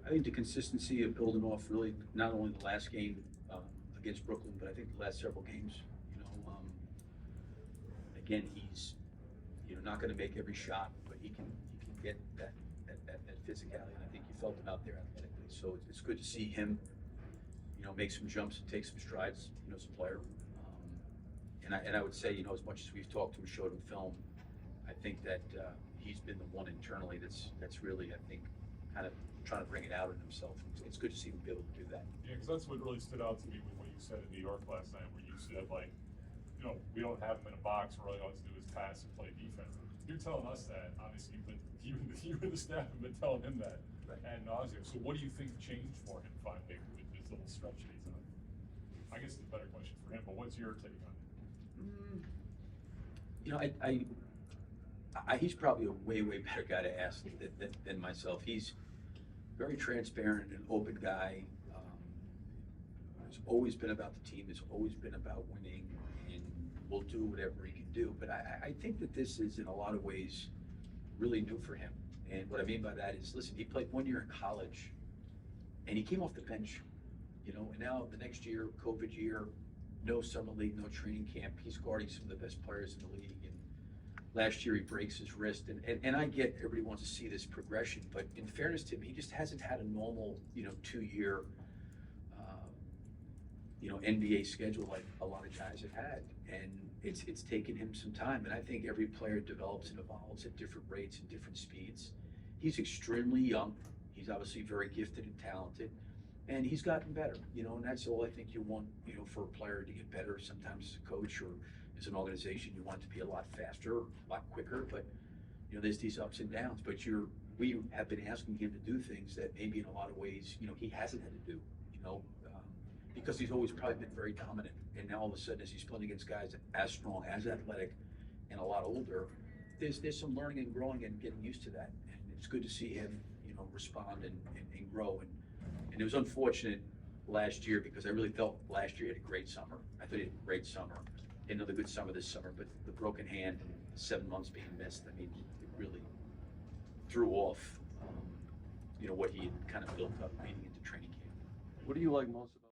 I think the consistency of building off really not only the last game against Brooklyn, but I think the last several games. You know, again, he's not going to make every shot, but he can get that physicality, and I think you felt him out there athletically. So it's good to see him, make some jumps and take some strides, as a player. And I would say, as much as we've talked to him, showed him film, I think that he's been the one internally that's really, I think, kind of trying to bring it out in himself. It's good to see him be able to do that. Yeah, because that's what really stood out to me with what you said in New York last night, where you said, like, we don't have him in a box where all he wants to do is pass and play defense. You're telling us that, obviously, but you and the staff have been telling him that ad nauseum. So what do you think changed for him finally with this little stretch that he's on? I guess it's a better question for him, but what's your take on it? He's probably a way better guy to ask than myself. He's very transparent and open guy. It's always been about the team. It's always been about winning, and will do whatever he can do. But I think that this is, in a lot of ways, really new for him. And what I mean by that is, listen, he played 1 year in college, and he came off the bench, and now the next year, COVID year, no summer league, no training camp. He's guarding some of the best players in the league. And last year he breaks his wrist. And I get everybody wants to see this progression, but in fairness to him, he just hasn't had a normal, 2 year, NBA schedule like a lot of guys have had. And it's taken him some time. And I think every player develops and evolves at different rates and different speeds. He's extremely young. He's obviously very gifted and talented. And he's gotten better, and that's all I think you want, for a player to get better. Sometimes as a coach or as an organization, you want it to be a lot faster, a lot quicker, but, there's these ups and downs. But we have been asking him to do things that maybe in a lot of ways, he hasn't had to do, because he's always probably been very dominant. And now all of a sudden, as he's playing against guys as strong, as athletic, and a lot older, there's some learning and growing and getting used to that. And it's good to see him, respond and grow. And it was unfortunate last year because I really felt last year he had a great summer. I thought he had a great summer. Another good summer this summer, but the broken hand and 7 months being missed, I mean, it really threw off, what he had kind of built up leading into training camp. What do you like most about